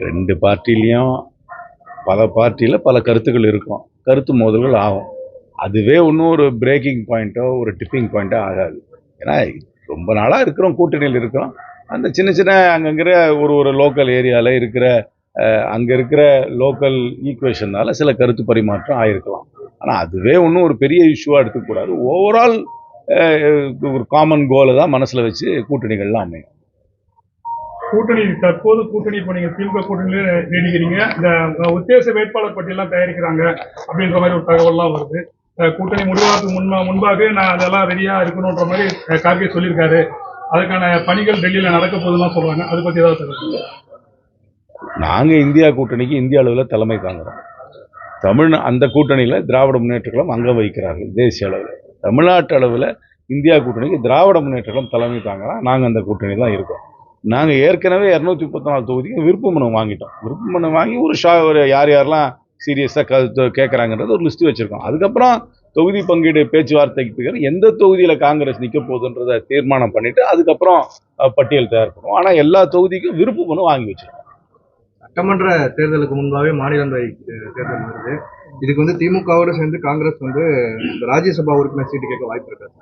ரெண்டு பார்ட்டிலையும் பல கருத்துக்கள் இருக்கும், கருத்து மோதல்கள் ஆகும். அதுவே இன்னும் ஒரு பிரேக்கிங் பாயிண்ட்டோ ஒரு டிப்பிங் பாயிண்ட்டோ ஆகாது. ஏன்னா ரொம்ப நாளாக இருக்கிறோம், கூட்டணியில் இருக்கிறோம். அந்த சின்ன சின்ன அங்கங்கிற ஒரு லோக்கல் ஏரியாவில் இருக்கிற அங்கே இருக்கிற லோக்கல் ஈக்குவேஷனால சில கருத்து பரிமாற்றம் ஆகிருக்கலாம். ஆனால் அதுவே ஒன்றும் ஒரு பெரிய இஷ்யூவாக எடுத்துக்கூடாது. ஓவரால் ஒரு காமன் கோலை தான் மனசில் வச்சு கூட்டணிகள்லாம் அமையும். கூட்டணி தற்போது கூட்டணி இப்போ நீங்கள் திமுக கூட்டணியில நீடிக்கிறீங்க. இந்த உத்தேச வேட்பாளர் பட்டியலாம் தயாரிக்கிறாங்க அப்படின்ற மாதிரி ஒரு தகவல்லாம் வருது. கூட்டணி முடிவாக முன்பாக நான் அதெல்லாம் ரெடியாக இருக்கணுன்ற மாதிரி கார்கே சொல்லியிருக்காரு. அதுக்கான பணிகள் டெல்லியில் நடக்க போகுதுன்னு சொல்லுவாங்க. அதை பற்றி ஏதாவது தகவல்? நாங்கள் இந்தியா கூட்டணிக்கு இந்திய அளவில் தலைமை தாங்குறோம். அந்த கூட்டணியில் திராவிட முன்னேற்ற கழகம் அங்கம் வகிக்கிறார்கள் தேசிய அளவில். தமிழ்நாட்டு அளவில் இந்தியா கூட்டணிக்கு திராவிட முன்னேற்ற கழகம் தலைமை தாங்குறோம். நாங்கள் அந்த கூட்டணி தான் இருக்கோம். நாங்கள் ஏற்கனவே 234 தொகுதிக்கு விருப்ப மனு வாங்கிட்டோம். விருப்ப மனு வாங்கி ஒரு யார் யாரெல்லாம் சீரியஸாக கேட்குறாங்கன்றது ஒரு லிஸ்ட்டு வச்சுருக்கோம். அதுக்கப்புறம் தொகுதி பங்கீடு பேச்சுவார்த்தைக்கு எந்த தொகுதியில் காங்கிரஸ் நிற்க போகுதுன்றதை தீர்மானம் பண்ணிவிட்டு அதுக்கப்புறம் பட்டியல் தயார் பண்ணுவோம். ஆனால் எல்லா தொகுதிக்கும் விருப்ப மனு வாங்கி வச்சுருக்கோம். சட்டமன்ற தேர்தலுக்கு முன்பாகவே மாநிலங்களவை தேர்தல் வருது. இதுக்கு திமுகவோடு சேர்ந்து காங்கிரஸ் ராஜ்யசபா உறுப்பினர் சீட்டு கேட்க வாய்ப்பு இருக்காது.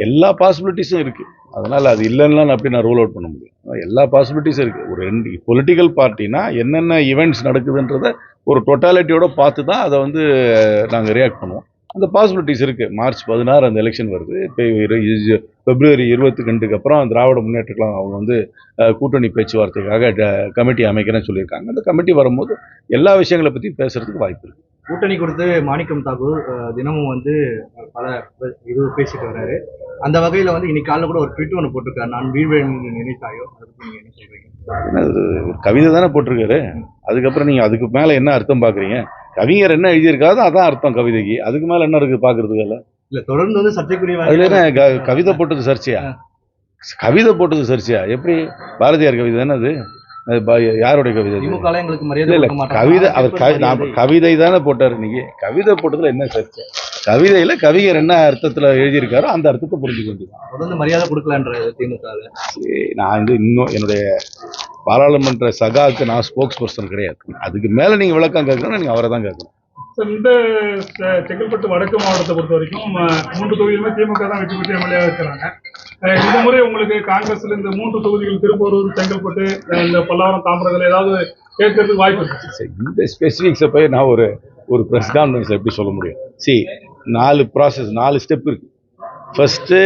எல்லா பாசிபிலிட்டிஸும் இருக்குது. அதனால் அது இல்லைன்னா அப்படி நான் ரூல் அவுட் பண்ண முடியும். எல்லா பாசிபிலிட்டிஸும் இருக்குது. ஒரு பொலிட்டிக்கல் பார்ட்டினா என்னென்ன ஈவெண்ட்ஸ் நடக்குதுன்றதை ஒரு டோட்டாலிட்டியோட பார்த்து தான் அதை நாங்கள் ரியாக்ட் பண்ணுவோம். அந்த பாசிபிலிட்டிஸ் இருக்குது. மார்ச் 16 அந்த எலெக்ஷன் வருது. இப்போ பிப்ரவரி 22க்கு அப்புறம் திராவிட முன்னேற்ற கழகம் அவங்க கூட்டணி பேச்சுவார்த்தைக்காக கமிட்டி அமைக்கிறேன்னு சொல்லியிருக்காங்க. அந்த கமிட்டி வரும்போது எல்லா விஷயங்களை பற்றி பேசுறதுக்கு வாய்ப்பு இருக்குது. கூட்டணி கொடுத்து மாணிக்கம் தாக்கூர் தினமும் பல இது பேசிட்டு வர்றாரு. அந்த வகையில் இன்னைக்கு காலையில் கூட ஒரு ட்வீட் ஒன்று போட்டிருக்காரு, நான் வீழ்வேன் நினைத்தாயோ. அதை பற்றி நீங்கள் என்ன சொல்றீங்க? கவிதை தானே போட்டிருக்காரு. அதுக்கப்புறம் நீங்கள் அதுக்கு மேலே என்ன அர்த்தம் பார்க்குறீங்க? கவிஞர் என்ன எழுதியிருக்காதோ அதான் அர்த்தம் கவிதைக்கு. அதுக்கு மேலே என்ன இருக்குது பார்க்கறதுக்கு? இல்லை, தொடர்ந்து சர்ச்சைக்குரிய அதில் என்ன கவிதை போட்டது சர்ச்சையா? கவிதை போட்டது சர்ச்சையா? எப்படி? பாரதியார் கவிதை தானே அது? யாருடைய கவிதை? கவிதை அவர் கவிதை தானே போட்டார். இன்னைக்கு கவிதை போட்டதுல என்ன சர்ச்சை? கவிதையில கவிஞர் என்ன அர்த்தத்துல எழுதியிருக்காரோ அந்த அர்த்தத்தை புரிஞ்சுக்க வேண்டியது. தொடர்ந்து மரியாதை கொடுக்கலான்ற திமுக. நான் இன்னும் என்னுடைய பாராளுமன்ற சகாவுக்கு நான் ஸ்போக்ஸ் பர்சன் கிடையாது. அதுக்கு மேல நீங்க விளக்கம் கேட்கணும், நீங்க அவரை தான் கேட்கணும். இந்த செங்கல்பட்டு வடக்கு மாவட்டத்தை பொறுத்த வரைக்கும் 3 தொகுதியுமே திமுக தான் வெற்றி பெற்று எம்எல்ஏ இருக்கிறாங்க. இந்த முறை உங்களுக்கு காங்கிரஸ்ல இந்த 3 தொகுதிகள் திருப்பூர், செங்கல்பட்டு, இந்த பல்லாவரம், தாம்பரத்தில் ஏதாவது கேட்கறதுக்கு வாய்ப்பு இருக்கு? இந்த ஸ்பெசிபிக்ஸை போய் நான் ஒரு ப்ரெஸ் கான்ஃபரன்ஸ் எப்படி சொல்ல முடியும்? 4 ப்ராசஸ், 4 ஸ்டெப் இருக்கு. ஃபர்ஸ்ட்டு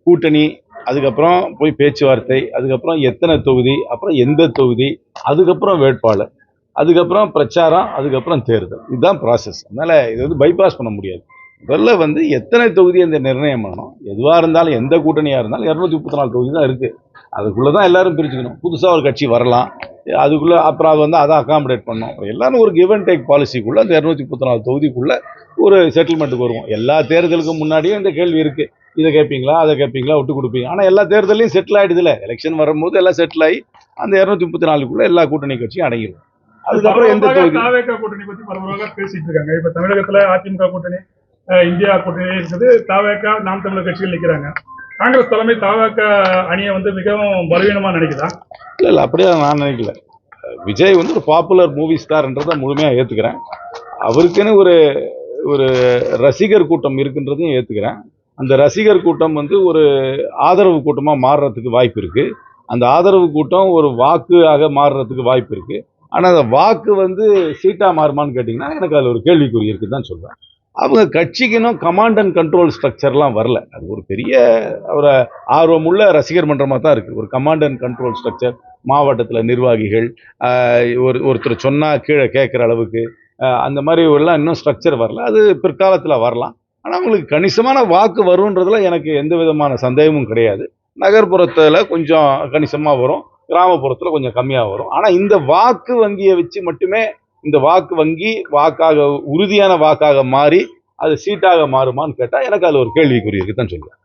கூட்டணி, அதுக்கப்புறம் போய் பேச்சுவார்த்தை, அதுக்கப்புறம் எத்தனை தொகுதி, அப்புறம் எந்த தொகுதி, அதுக்கப்புறம் வேட்பாளர், அதுக்கப்புறம் பிரச்சாரம், அதுக்கப்புறம் தேர்தல். இதுதான் ப்ராசஸ். அதனால் இது பைபாஸ் பண்ண முடியாது. முதல்ல எத்தனை தொகுதி அந்த நிர்ணயம் பண்ணணும். எதுவாக இருந்தாலும் எந்த கூட்டணியாக இருந்தாலும் 234 தொகுதி தான் இருக்குது. அதுக்குள்ளே தான் எல்லாரும் பிரிச்சுக்கணும். புதுசாக ஒரு கட்சி வரலாம், அதுக்குள்ளே அப்புறம் அதை அகாமடேட் பண்ணணும். எல்லாரும் ஒரு கிவ் அண்ட் டேக் பாலிசிக்குள்ளே அந்த 234 தொகுதிக்குள்ளே ஒரு செட்டில்மெண்ட்டுக்கு வருவோம். எல்லா தேர்தலுக்கும் முன்னாடியும் இந்த கேள்வி இருக்குது, இதை கேட்பீங்களா அதை கேட்பீங்களா, விட்டு கொடுப்பீங்க. ஆனால் எல்லா தேர்தலையும் செட்டில் ஆகிடுதுல. எலெக்ஷன் வரும்போது எல்லாம் செட்டில் ஆகி அந்த 234க்குள்ளே எல்லா கூட்டணி கட்சியும் அடங்கிடும். அதுக்கப்புறம் எந்த தொகுதி கூட்டணி பற்றி பரவலாக பேசிட்டு இருக்காங்க. இப்போ தமிழகத்தில் அதிமுக கூட்டணி, இந்தியா கூட்டணி இருக்குது. தாவேகா, நாம் தமிழர் கட்சிகள் நிற்கிறாங்க. காங்கிரஸ் தலைமை தாவேகா அணியை மிகவும் பலவீனமாக நினைக்குதா? இல்லை, அப்படியே நான் நினைக்கல. விஜய் ஒரு பாப்புலர் மூவி ஸ்டார்ன்றதை முழுமையாக ஏற்றுக்கிறேன். அவருக்குன்னு ஒரு ரசிகர் கூட்டம் இருக்குன்றதையும் ஏற்றுக்கிறேன். அந்த ரசிகர் கூட்டம் ஒரு ஆதரவு கூட்டமாக மாறுறதுக்கு வாய்ப்பு இருக்குது. அந்த ஆதரவு கூட்டம் ஒரு வாக்காக மாறுறதுக்கு வாய்ப்பு இருக்குது. ஆனால் அந்த வாக்கு சீட்டாக மாறுமான்னு கேட்டிங்கன்னா எனக்கு அதில் ஒரு கேள்விக்குறி இருக்குன்னு தான் சொல்வேன். அவங்க கட்சிக்குன்னும் கமாண்ட் அண்ட் கண்ட்ரோல் ஸ்ட்ரக்சர்லாம் வரல. அது ஒரு பெரிய ஒரு ஆர்வமுள்ள ரசிகர் மன்றமாக தான் இருக்குது. ஒரு கமாண்ட் அண்ட் கண்ட்ரோல் ஸ்ட்ரக்சர், மாவட்டத்தில் நிர்வாகிகள் ஒருத்தர் சொன்னால் கீழே கேட்குற அளவுக்கு அந்த மாதிரி எல்லாம் இன்னும் ஸ்ட்ரக்சர் வரல. அது பிற்காலத்தில் வரலாம். ஆனால் அவங்களுக்கு கணிசமான வாக்கு வரும்ன்றதுல எனக்கு எந்த விதமான சந்தேகமும் கிடையாது. நகர்ப்புறத்தில் கொஞ்சம் கணிசமாக வரும், கிராமப்புறத்தில் கொஞ்சம் கம்மியாக வரும். ஆனால் இந்த வாக்கு வங்கியை வச்சு மட்டுமே இந்த வாக்கு வங்கி உறுதியான வாக்காக மாறி அது சீட்டாக மாறுமான்னு கேட்டால் எனக்கு அதில் ஒரு கேள்விக்குறி இருக்குதான் சொல்லுவேன்.